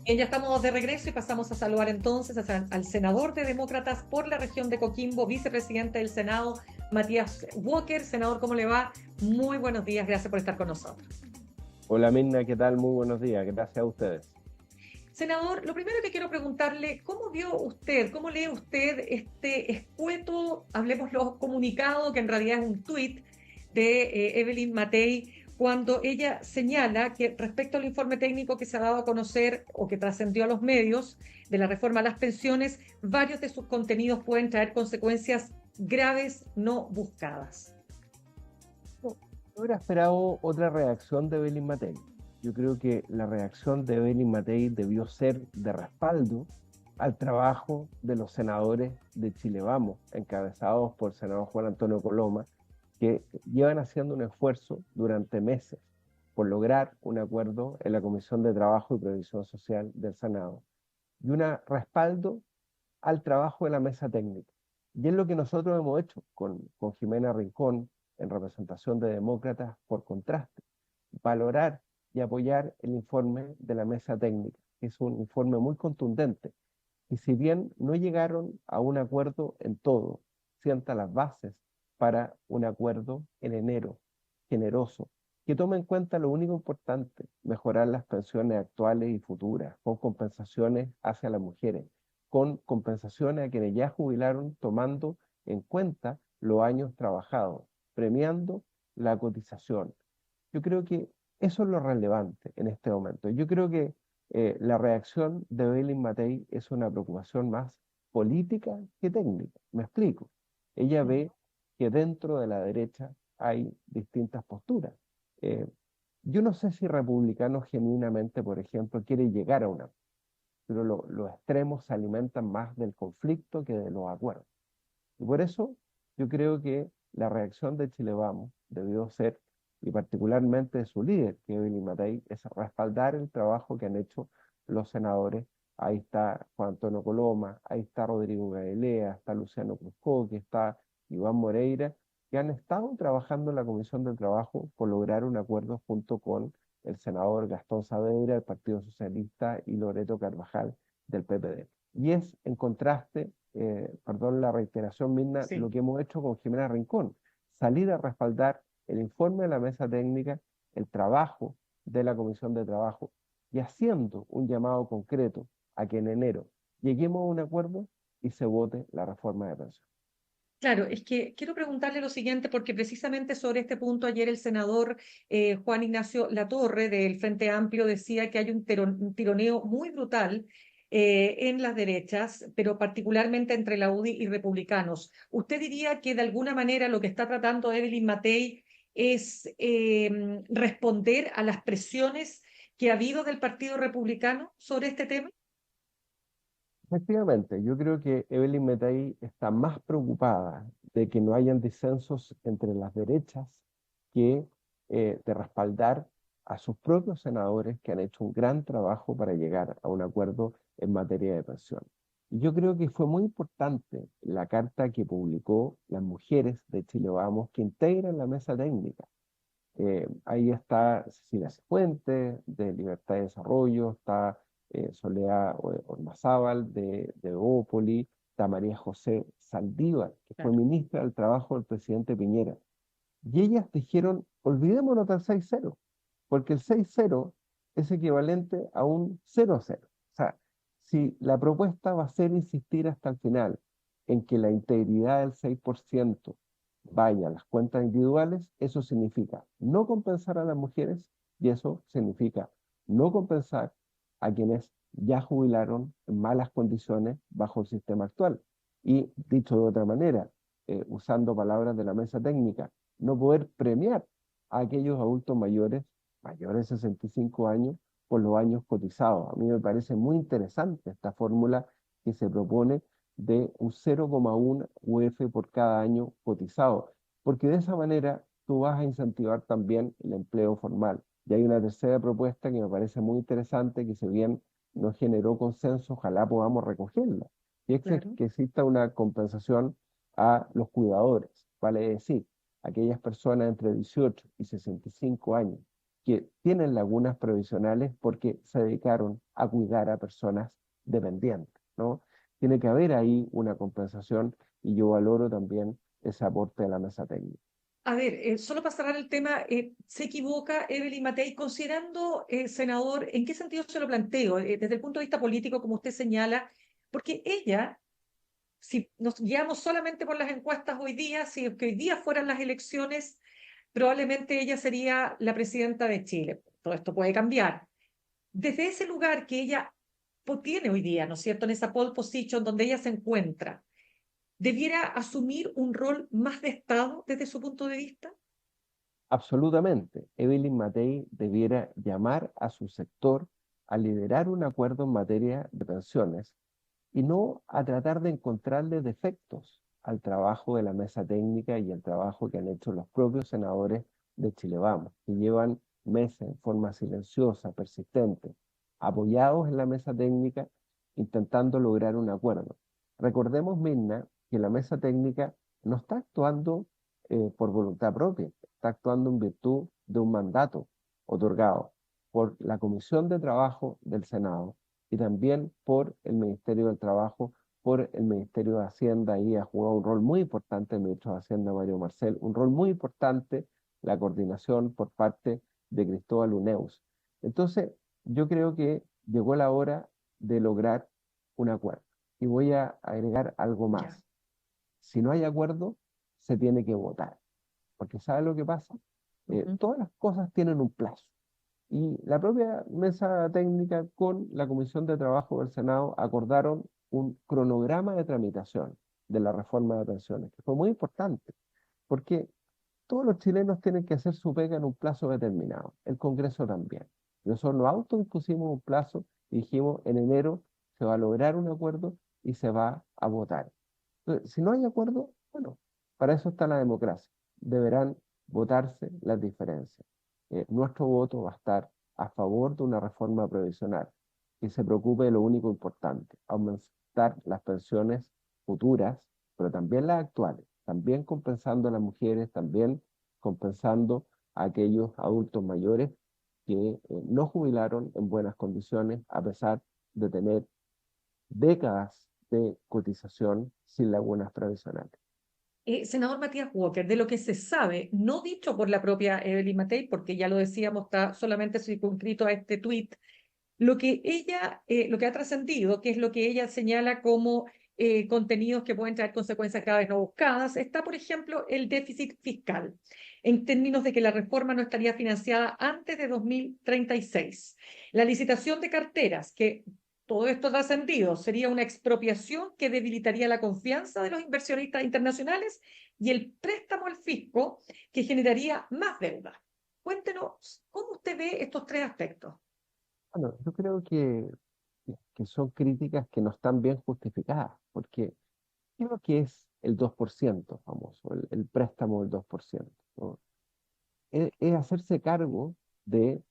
Bien, ya estamos de regreso y pasamos a saludar entonces al senador de Demócratas por la región de Coquimbo, vicepresidente del Senado, Matías Walker. Senador, ¿cómo le va? Muy buenos días, gracias por estar con nosotros. Hola Mirna, ¿qué tal? Muy buenos días, gracias a ustedes. Senador, lo primero que quiero preguntarle, ¿cómo vio usted, cómo lee usted este escueto, hablemoslo, comunicado, que en realidad es un tuit de Evelyn Matei, cuando ella señala que respecto al informe técnico que se ha dado a conocer o que trascendió a los medios de la reforma a las pensiones, varios de sus contenidos pueden traer consecuencias graves no buscadas? No, yo hubiera esperado otra reacción de Evelyn Matei. Yo creo que la reacción de Evelyn Matei debió ser de respaldo al trabajo de los senadores de Chile Vamos, encabezados por el senador Juan Antonio Coloma, que llevan haciendo un esfuerzo durante meses por lograr un acuerdo en la Comisión de Trabajo y Previsión Social del Senado y un respaldo al trabajo de la mesa técnica. Y es lo que nosotros hemos hecho con Jimena Rincón en representación de demócratas por contraste, valorar y apoyar el informe de la mesa técnica, que es un informe muy contundente. Y si bien no llegaron a un acuerdo en todo, sienta las bases para un acuerdo en enero, generoso, que tome en cuenta lo único importante, mejorar las pensiones actuales y futuras, con compensaciones hacia las mujeres, con compensaciones a quienes ya jubilaron, tomando en cuenta los años trabajados, premiando la cotización. Yo creo que eso es lo relevante en este momento. Yo creo que la reacción de Evelyn Matei es una preocupación más política que técnica. Me explico. Ella ve que dentro de la derecha hay distintas posturas. Eh, yo no sé si republicanos genuinamente, por ejemplo, quieren llegar a una, pero los extremos se alimentan más del conflicto que de los acuerdos. Y por eso yo creo que la reacción de Chile Vamos debió ser, y particularmente de su líder, que es Evelyn Matei, es respaldar el trabajo que han hecho los senadores. Ahí está Juan Antonio Coloma, ahí está Rodrigo Gadelea, está Luciano Cruzco, que está Iván Moreira, que han estado trabajando en la Comisión del Trabajo por lograr un acuerdo junto con el senador Gastón Saavedra del Partido Socialista y Loreto Carvajal del PPD. Y es en contraste, perdón la reiteración, Mirna, lo Sí. que hemos hecho con Jimena Rincón, salir a respaldar el informe de la mesa técnica, el trabajo de la Comisión de Trabajo y haciendo un llamado concreto a que en enero lleguemos a un acuerdo y se vote la reforma de pensiones. Claro, es que quiero preguntarle lo siguiente, porque precisamente sobre este punto ayer el senador Juan Ignacio Latorre del Frente Amplio decía que hay un tironeo muy brutal en las derechas, pero particularmente entre la UDI y republicanos. ¿Usted diría que de alguna manera lo que está tratando Evelyn Matei es responder a las presiones que ha habido del Partido Republicano sobre este tema? Efectivamente, yo creo que Evelyn Matei está más preocupada de que no hayan disensos entre las derechas que de respaldar a sus propios senadores que han hecho un gran trabajo para llegar a un acuerdo en materia de pensión. Y yo creo que fue muy importante la carta que publicó las mujeres de Chile Vamos que integran la mesa técnica. Ahí está Cecilia Cifuentes, de Libertad y Desarrollo, está Soledad Ormazábal, de Evópoli, está María José Saldívar, que fue Claro. ministra del Trabajo del presidente Piñera. Y ellas dijeron, olvidémonos del 6-0, porque el 6-0 es equivalente a un 0-0. O sea, si la propuesta va a ser insistir hasta el final en que la integridad del 6% vaya a las cuentas individuales, eso significa no compensar a las mujeres y eso significa no compensar a quienes ya jubilaron en malas condiciones bajo el sistema actual. Y dicho de otra manera, usando palabras de la mesa técnica, no poder premiar a aquellos adultos mayores, mayores de 65 años, por los años cotizados. A mí me parece muy interesante esta fórmula que se propone de un 0,1 UF por cada año cotizado, porque de esa manera tú vas a incentivar también el empleo formal. Y hay una tercera propuesta que me parece muy interesante, que si bien no generó consenso, ojalá podamos recogerla, y es Claro. que exista una compensación a los cuidadores, vale decir, aquellas personas entre 18 y 65 años que tienen lagunas previsionales porque se dedicaron a cuidar a personas dependientes, ¿no? Tiene que haber ahí una compensación y yo valoro también ese aporte de la mesa técnica. A ver, solo para cerrar el tema, ¿se equivoca Evelyn Matei considerando, senador, en qué sentido se lo planteo? Desde el punto de vista político, como usted señala, porque ella, si nos guiamos solamente por las encuestas hoy día, si es que hoy día fueran las elecciones, probablemente ella sería la presidenta de Chile. Todo esto puede cambiar. Desde ese lugar que ella tiene hoy día, ¿no es cierto?, en esa pole position donde ella se encuentra, ¿debiera asumir un rol más de Estado desde su punto de vista? Absolutamente. Evelyn Matei debiera llamar a su sector a liderar un acuerdo en materia de pensiones y no a tratar de encontrarle defectos al trabajo de la mesa técnica y al trabajo que han hecho los propios senadores de Chile Vamos, que llevan meses en forma silenciosa, persistente, apoyados en la mesa técnica, intentando lograr un acuerdo. Recordemos, Mirna, que la mesa técnica no está actuando por voluntad propia, está actuando en virtud de un mandato otorgado por la Comisión de Trabajo del Senado y también por el Ministerio del Trabajo, por el Ministerio de Hacienda. Ahí ha jugado un rol muy importante el ministro de Hacienda, Mario Marcel, un rol muy importante la coordinación por parte de Cristóbal Uneus. Entonces, yo creo que llegó la hora de lograr un acuerdo. Y voy a agregar algo Ya. más. Si no hay acuerdo, se tiene que votar. Porque ¿sabe lo que pasa? Ujú. Todas las cosas tienen un plazo. Y la propia mesa técnica con la Comisión de Trabajo del Senado acordaron un cronograma de tramitación de la reforma de pensiones, que fue muy importante, porque todos los chilenos tienen que hacer su pega en un plazo determinado, el Congreso también. Nosotros nos autoimpusimos un plazo y dijimos en enero se va a lograr un acuerdo y se va a votar. Entonces, si no hay acuerdo, bueno, para eso está la democracia. Deberán votarse las diferencias. Nuestro voto va a estar a favor de una reforma previsional que se preocupe de lo único importante, aumentar las pensiones futuras, pero también las actuales, también compensando a las mujeres, también compensando a aquellos adultos mayores que no jubilaron en buenas condiciones a pesar de tener décadas de cotización sin lagunas previsionales. Senador Matías Walker, de lo que se sabe, no dicho por la propia Evelyn Matei, porque ya lo decíamos, está solamente circunscrito a este tuit, lo que ella, lo que ha trascendido, que es lo que ella señala como contenidos que pueden traer consecuencias graves no buscadas, está, por ejemplo, el déficit fiscal, en términos de que la reforma no estaría financiada antes de 2036. La licitación de carteras, que todo esto trascendido, sería una expropiación que debilitaría la confianza de los inversionistas internacionales y el préstamo al fisco, que generaría más deuda. Cuéntenos, ¿cómo usted ve estos tres aspectos? Bueno, yo creo que son críticas que no están bien justificadas, porque creo que es el 2% famoso, el préstamo del 2%, ¿no? Es hacerse cargo de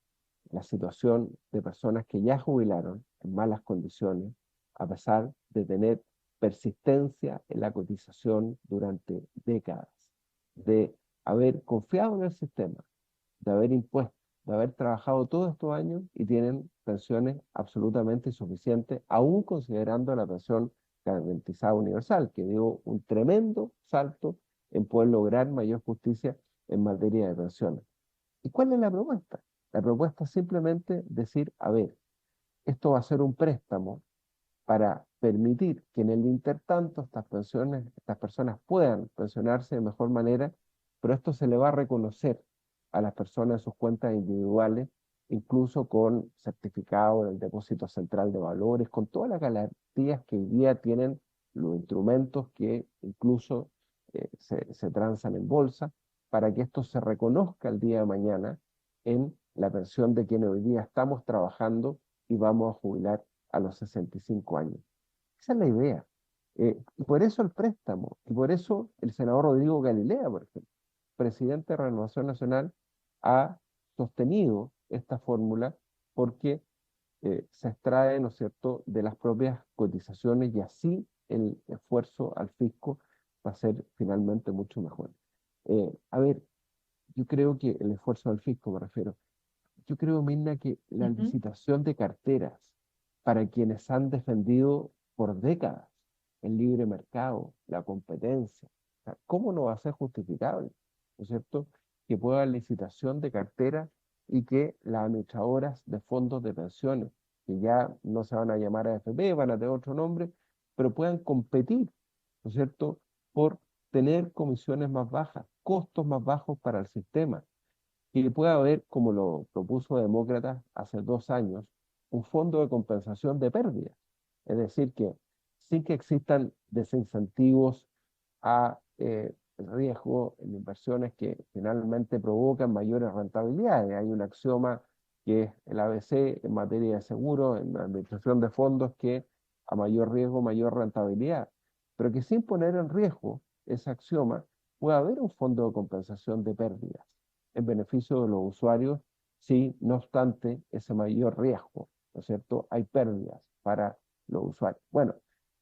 la situación de personas que ya jubilaron en malas condiciones, a pesar de tener persistencia en la cotización durante décadas, de haber confiado en el sistema, de haber impuesto, de haber trabajado todos estos años y tienen pensiones absolutamente insuficientes, aún considerando la pensión garantizada universal, que dio un tremendo salto en poder lograr mayor justicia en materia de pensiones. ¿Y cuál es la propuesta? La propuesta es simplemente decir, a ver, esto va a ser un préstamo para permitir que en el intertanto estas personas puedan pensionarse de mejor manera, pero esto se le va a reconocer a las personas en sus cuentas individuales, incluso con certificado del Depósito Central de Valores, con todas las garantías que hoy día tienen los instrumentos que incluso se transan en bolsa, para que esto se reconozca el día de mañana en la pensión de quienes hoy día estamos trabajando y vamos a jubilar a los 65 años. Esa es la idea. Y por eso el préstamo, y por eso el senador Rodrigo Galilea, por ejemplo, presidente de Renovación Nacional, ha sostenido esta fórmula porque se extrae, ¿no es cierto?, de las propias cotizaciones y así el esfuerzo al fisco va a ser finalmente mucho mejor. A ver, yo creo que el esfuerzo del fisco, me refiero, yo creo, Mirna, que la Ujú. licitación de carteras para quienes han defendido por décadas el libre mercado, la competencia, o sea, ¿cómo no va a ser justificable? ¿No es cierto? Que pueda haber licitación de carteras y que las administradoras de fondos de pensiones, que ya no se van a llamar AFP, van a tener otro nombre, pero puedan competir, ¿no es cierto?, por tener comisiones más bajas, costos más bajos para el sistema que pueda haber, como lo propuso Demócratas hace 2 años, un fondo de compensación de pérdidas. Es decir, que sin que existan desincentivos a riesgo en inversiones que finalmente provocan mayores rentabilidades. Hay un axioma que es el ABC en materia de seguro, en la administración de fondos, que a mayor riesgo, mayor rentabilidad. Pero que sin poner en riesgo ese axioma, puede haber un fondo de compensación de pérdidas en beneficio de los usuarios, si no obstante ese mayor riesgo, ¿no es cierto? Hay pérdidas para los usuarios. Bueno,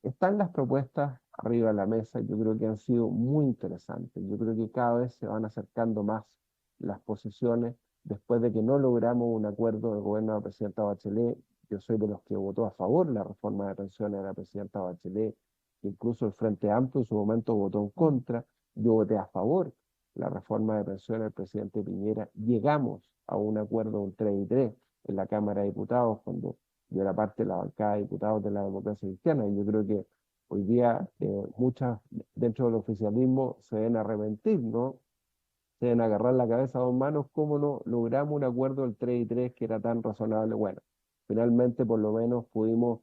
están las propuestas arriba de la mesa, yo creo que han sido muy interesantes, yo creo que cada vez se van acercando más las posiciones, después de que no logramos un acuerdo del gobierno de la presidenta Bachelet. Yo soy de los que votó a favor la reforma de pensiones de la presidenta Bachelet, incluso el Frente Amplio en su momento votó en contra, yo voté a favor la reforma de pensiones del presidente Piñera. Llegamos a un acuerdo, un 3 y 3 en la Cámara de Diputados, cuando yo era parte de la bancada de diputados de la democracia cristiana, y yo creo que hoy día muchas dentro del oficialismo se deben arrepentir, ¿no? Se deben agarrar la cabeza a 2 manos, ¿cómo no logramos un acuerdo del 3 y 3 que era tan razonable? Bueno, finalmente por lo menos pudimos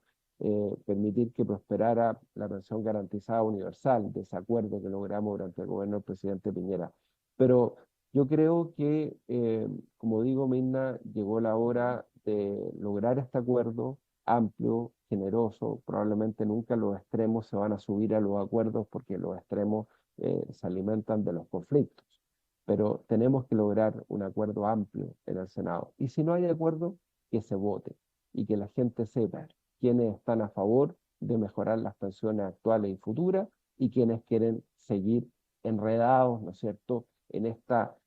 permitir que prosperara la pensión garantizada universal, de ese acuerdo que logramos durante el gobierno del presidente Piñera. Pero yo creo que, como digo, Mirna, llegó la hora de lograr este acuerdo amplio, generoso. Probablemente nunca los extremos se van a subir a los acuerdos porque los extremos se alimentan de los conflictos, pero tenemos que lograr un acuerdo amplio en el Senado. Y si no hay acuerdo, que se vote y que la gente sepa quiénes están a favor de mejorar las pensiones actuales y futuras y quienes quieren seguir enredados, ¿no es cierto?, en esta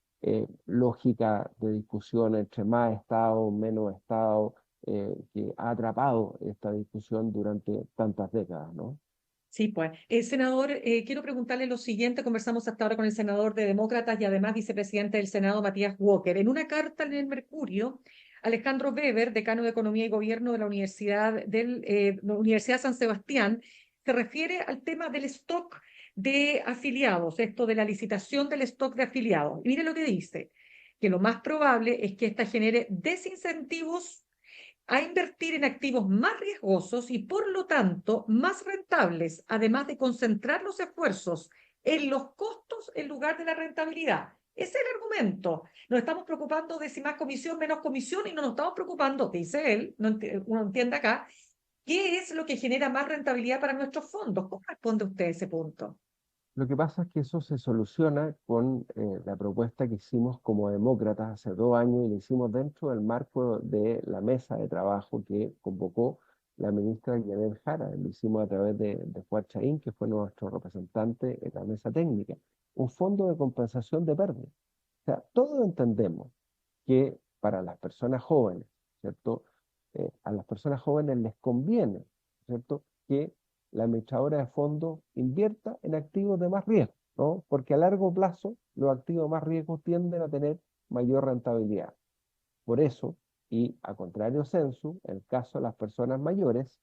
lógica de discusión entre más Estado, menos Estado, que ha atrapado esta discusión durante tantas décadas, ¿no? Sí, pues. Senador, quiero preguntarle lo siguiente. Conversamos hasta ahora con el senador de Demócratas y además vicepresidente del Senado, Matías Walker. En una carta en el Mercurio, Alejandro Weber, decano de Economía y Gobierno de la Universidad San Sebastián, se refiere al tema del stock de afiliados, esto de la licitación del stock de afiliados. Y mire lo que dice, que lo más probable es que esta genere desincentivos a invertir en activos más riesgosos y por lo tanto más rentables, además de concentrar los esfuerzos en los costos en lugar de la rentabilidad. Ese es el argumento. Nos estamos preocupando de si más comisión, menos comisión y no nos estamos preocupando, dice él, uno entiende acá, qué es lo que genera más rentabilidad para nuestros fondos. ¿Cómo responde usted a ese punto? Lo que pasa es que eso se soluciona con la propuesta que hicimos como demócratas hace 2 años y la hicimos dentro del marco de la mesa de trabajo que convocó la ministra Yanel Jara. Lo hicimos a través de Fuad Chaín, que fue nuestro representante en la mesa técnica. Un fondo de compensación de pérdidas. O sea, todos entendemos que para las personas jóvenes, ¿cierto? A las personas jóvenes les conviene, ¿cierto?, que la administradora de fondos invierta en activos de más riesgo, ¿no? Porque a largo plazo los activos de más riesgo tienden a tener mayor rentabilidad. Por eso, y a contrario censo, en el caso de las personas mayores,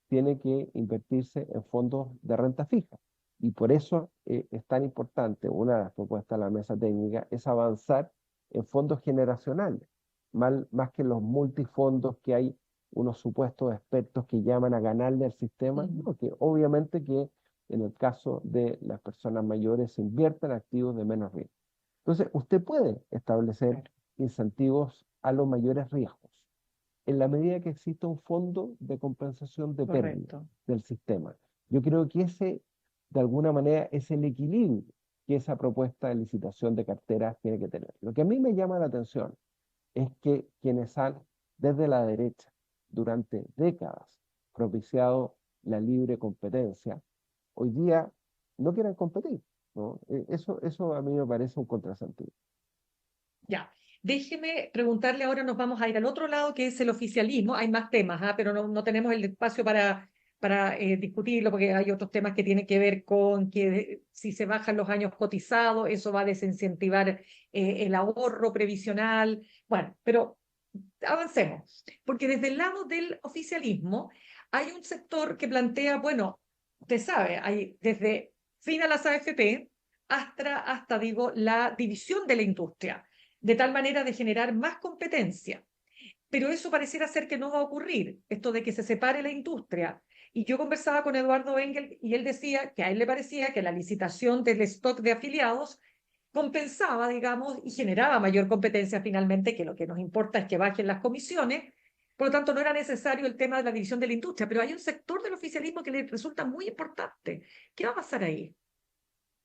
tiene que invertirse en fondos de renta fija. Y por eso es tan importante, una de las propuestas de la mesa técnica es avanzar en fondos generacionales, más que los multifondos que hay unos supuestos expertos que llaman a ganarle al sistema, no, que obviamente que en el caso de las personas mayores se inviertan en activos de menos riesgo. Entonces, usted puede establecer Claro, incentivos a los mayores riesgos en la medida que exista un fondo de compensación de pérdida correcto. del sistema. Yo creo que ese, de alguna manera, es el equilibrio que esa propuesta de licitación de carteras tiene que tener. Lo que a mí me llama la atención es que quienes han, desde la derecha, durante décadas, propiciado la libre competencia, hoy día no quieren competir, ¿no? Eso a mí me parece un contrasentido. Ya. Déjeme preguntarle, ahora nos vamos a ir al otro lado, que es el oficialismo. Hay más temas, pero no tenemos el espacio para discutirlo, porque hay otros temas que tienen que ver con que si se bajan los años cotizados, eso va a desincentivar el ahorro previsional. Bueno, pero avancemos, porque desde el lado del oficialismo hay un sector que plantea, bueno, usted sabe, hay desde fin a las AFP hasta digo, la división de la industria, de tal manera de generar más competencia. Pero eso pareciera ser que no va a ocurrir, esto de que se separe la industria. Y yo conversaba con Eduardo Engel y él decía que a él le parecía que la licitación del stock de afiliados compensaba, digamos, y generaba mayor competencia finalmente, que lo que nos importa es que bajen las comisiones. Por lo tanto, no era necesario el tema de la división de la industria, pero hay un sector del oficialismo que le resulta muy importante. ¿Qué va a pasar ahí?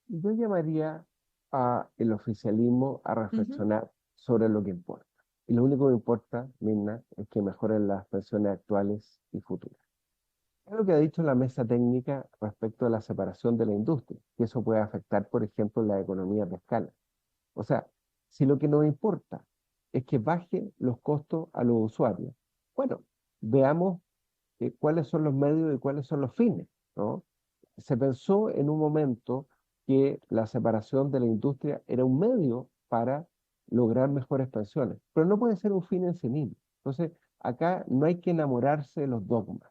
Yo llamaría a el oficialismo a Uh -huh. reflexionar sobre lo que importa. Y lo único que importa, Mirna, es que mejoren las pensiones actuales y futuras. Es lo que ha dicho la mesa técnica respecto a la separación de la industria, que eso puede afectar, por ejemplo, la economía de escala. O sea, si lo que nos importa es que baje los costos a los usuarios, bueno, veamos cuáles son los medios y cuáles son los fines, ¿no? Se pensó en un momento que la separación de la industria era un medio para lograr mejores pensiones, pero no puede ser un fin en sí mismo. Entonces, acá no hay que enamorarse de los dogmas.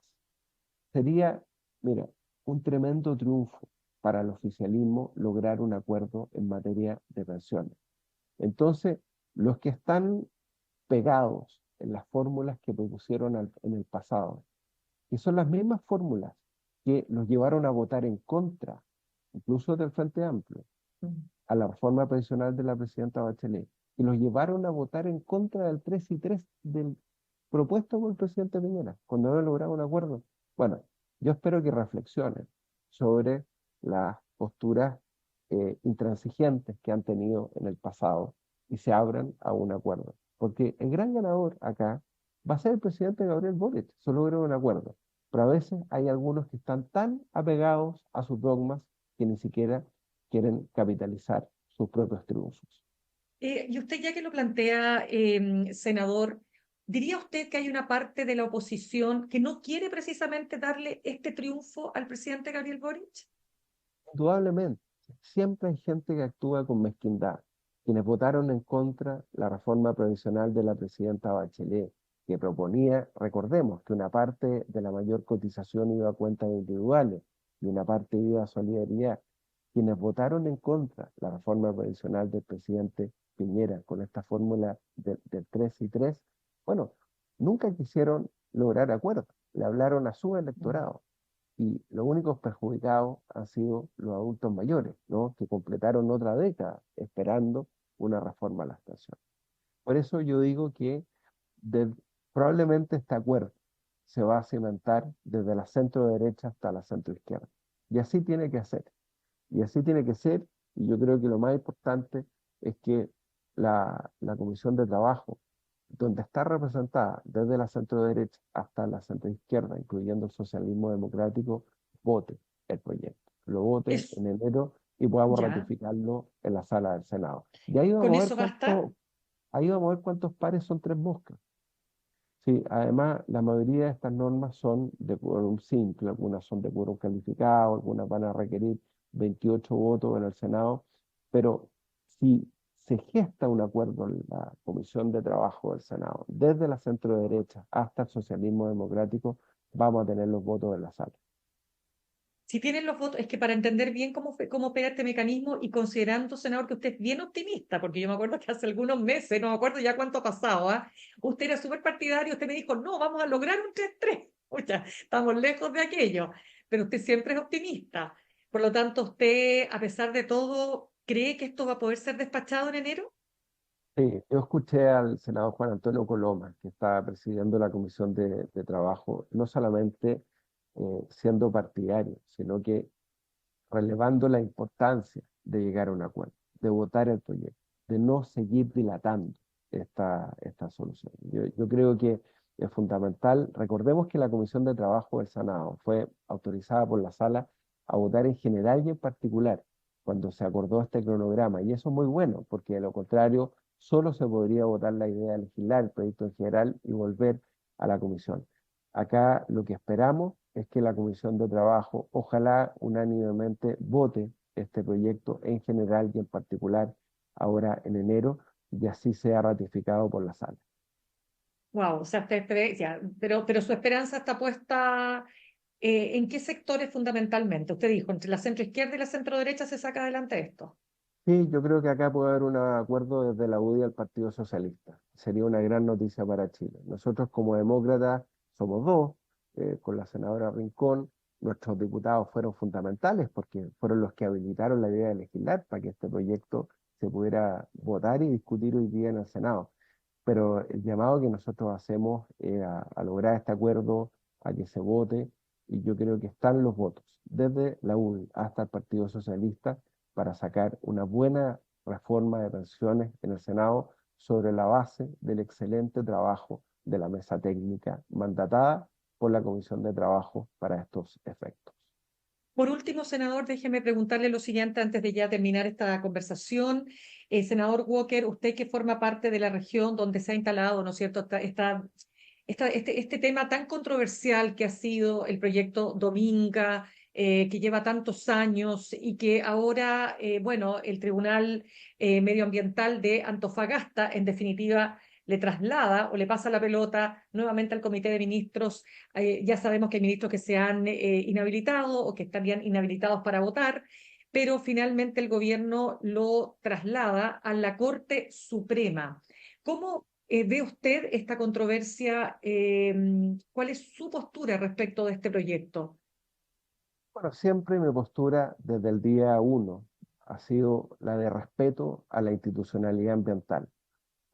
Sería, mira, un tremendo triunfo para el oficialismo lograr un acuerdo en materia de pensiones. Entonces, los que están pegados en las fórmulas que propusieron en el pasado, que son las mismas fórmulas que los llevaron a votar en contra, incluso del Frente Amplio, a la reforma pensional de la presidenta Bachelet, y los llevaron a votar en contra del 3 y 3 del propuesto por el presidente Piñera, cuando no lograron un acuerdo. Bueno, yo espero que reflexionen sobre las posturas intransigentes que han tenido en el pasado y se abran a un acuerdo. Porque el gran ganador acá va a ser el presidente Gabriel Boric, se logró un acuerdo. Pero a veces hay algunos que están tan apegados a sus dogmas que ni siquiera quieren capitalizar sus propios triunfos. Y usted, ya que lo plantea, senador, ¿diría usted que hay una parte de la oposición que no quiere precisamente darle este triunfo al presidente Gabriel Boric? Indudablemente, siempre hay gente que actúa con mezquindad. Quienes votaron en contra la reforma previsional de la presidenta Bachelet, que proponía, recordemos, que una parte de la mayor cotización iba a cuentas individuales y una parte iba a solidaridad. Quienes votaron en contra la reforma previsional del presidente Piñera con esta fórmula del 3 y 3, bueno, nunca quisieron lograr acuerdos, le hablaron a su electorado y los únicos perjudicados han sido los adultos mayores, ¿no? Que completaron otra década esperando una reforma a las pensiones. Por eso yo digo que de- probablemente este acuerdo se va a cimentar desde la centro derecha hasta la centro izquierda. Y así tiene que ser. Y así tiene que ser. Y yo creo que lo más importante es que la Comisión de Trabajo, donde está representada desde la centro derecha hasta la centro izquierda, incluyendo el socialismo democrático, vote el proyecto. Lo vote Es, en enero y podamos ya, ratificarlo en la sala del Senado. Y ¿con eso basta? ahí vamos a ver cuántos pares son tres moscas. Sí, además, la mayoría de estas normas son de quórum simple, algunas son de quórum calificado, algunas van a requerir 28 votos en el Senado, pero si se gesta un acuerdo en la Comisión de Trabajo del Senado, desde la centro derecha hasta el socialismo democrático, vamos a tener los votos en la sala. Si tienen los votos, es que para entender bien cómo opera este mecanismo y considerando, senador, que usted es bien optimista, porque yo me acuerdo que hace algunos meses, no me acuerdo ya cuánto ha pasado, usted era súper partidario, usted me dijo, no, vamos a lograr un 3-3. Oye, estamos lejos de aquello, pero usted siempre es optimista. Por lo tanto, usted, a pesar de todo, ¿cree que esto va a poder ser despachado en enero? Sí, yo escuché al senador Juan Antonio Coloma, que está presidiendo la Comisión de Trabajo, no solamente siendo partidario, sino que relevando la importancia de llegar a un acuerdo, de votar el proyecto, de no seguir dilatando esta solución. Yo creo que es fundamental. Recordemos que la Comisión de Trabajo del Senado fue autorizada por la sala a votar en general y en particular cuando se acordó este cronograma. Y eso es muy bueno, porque de lo contrario solo se podría votar la idea de legislar el proyecto en general y volver a la comisión. Acá lo que esperamos es que la Comisión de Trabajo, ojalá unánimemente, vote este proyecto en general y en particular ahora en enero, y así sea ratificado por la sala. Wow, o sea, ya, pero su esperanza está puesta ¿en qué sectores fundamentalmente? Usted dijo, entre la centro izquierda y la centro derecha se saca adelante esto. Sí, yo creo que acá puede haber un acuerdo desde la UDI al Partido Socialista. Sería una gran noticia para Chile. Nosotros como demócratas somos dos, con la senadora Rincón. Nuestros diputados fueron fundamentales porque fueron los que habilitaron la idea de legislar para que este proyecto se pudiera votar y discutir hoy día en el Senado. Pero el llamado que nosotros hacemos es a lograr este acuerdo, a que se vote, y yo creo que están los votos, desde la UDI hasta el Partido Socialista, para sacar una buena reforma de pensiones en el Senado sobre la base del excelente trabajo de la mesa técnica mandatada por la Comisión de Trabajo para estos efectos. Por último, senador, déjeme preguntarle lo siguiente antes de ya terminar esta conversación. Senador Walker, usted que forma parte de la región donde se ha instalado, ¿no es cierto?, este tema tan controversial que ha sido el proyecto Dominga, que lleva tantos años y que ahora, bueno, el Tribunal Medioambiental de Antofagasta, en definitiva, le traslada o le pasa la pelota nuevamente al Comité de Ministros. Ya sabemos que hay ministros que se han inhabilitado o que estarían inhabilitados para votar, pero finalmente el gobierno lo traslada a la Corte Suprema. ¿Cómo ve usted esta controversia? ¿Cuál es su postura respecto de este proyecto? Bueno, siempre mi postura desde el día uno ha sido la de respeto a la institucionalidad ambiental.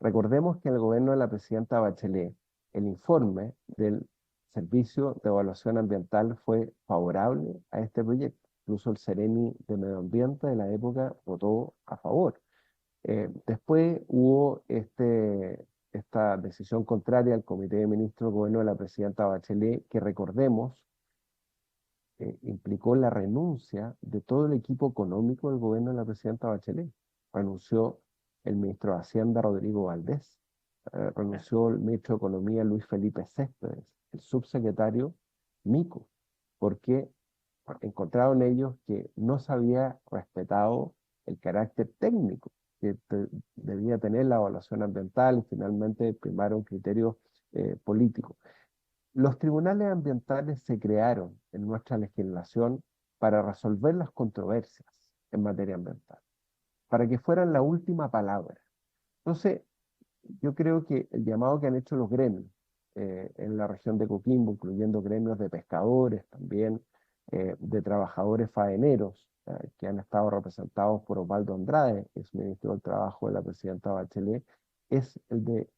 Recordemos que en el gobierno de la presidenta Bachelet, el informe del Servicio de Evaluación Ambiental fue favorable a este proyecto. Incluso el Ceremi de Medio Ambiente de la época votó a favor. Después hubo esta decisión contraria al Comité de Ministros del gobierno de la presidenta Bachelet, que recordemos, implicó la renuncia de todo el equipo económico del gobierno de la presidenta Bachelet. Renunció el ministro de Hacienda, Rodrigo Valdés, renunció el ministro de Economía, Luis Felipe Céspedes, el subsecretario Mico, porque encontraron ellos que no se había respetado el carácter técnico que debía tener la evaluación ambiental, y finalmente primaron criterios políticos. Los tribunales ambientales se crearon en nuestra legislación para resolver las controversias en materia ambiental, para que fueran la última palabra. Entonces, yo creo que el llamado que han hecho los gremios en la región de Coquimbo, incluyendo gremios de pescadores también, de trabajadores faeneros, que han estado representados por Osvaldo Andrade, ex ministro del Trabajo de la presidenta Bachelet, es el de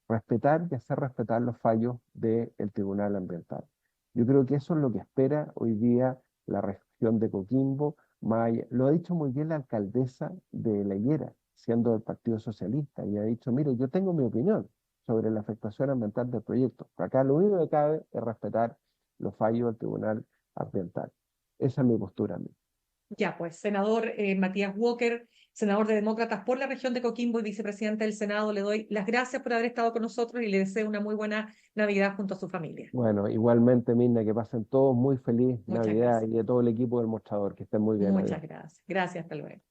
respetar y hacer respetar los fallos del Tribunal Ambiental. Yo creo que eso es lo que espera hoy día la región de Coquimbo. Lo ha dicho muy bien la alcaldesa de La Higuera, siendo del Partido Socialista, y ha dicho, mire, yo tengo mi opinión sobre la afectación ambiental del proyecto. Acá lo único que cabe es respetar los fallos del Tribunal Ambiental. Esa es mi postura a mí. Ya, pues, senador Matías Walker, senador de Demócratas por la región de Coquimbo y vicepresidente del Senado, le doy las gracias por haber estado con nosotros y le deseo una muy buena Navidad junto a su familia. Bueno, igualmente, Mirna, que pasen todos muy feliz Muchas Navidad, gracias. y de todo el equipo del Mostrador, que estén muy bien. Muchas Adiós. gracias. Gracias, hasta luego.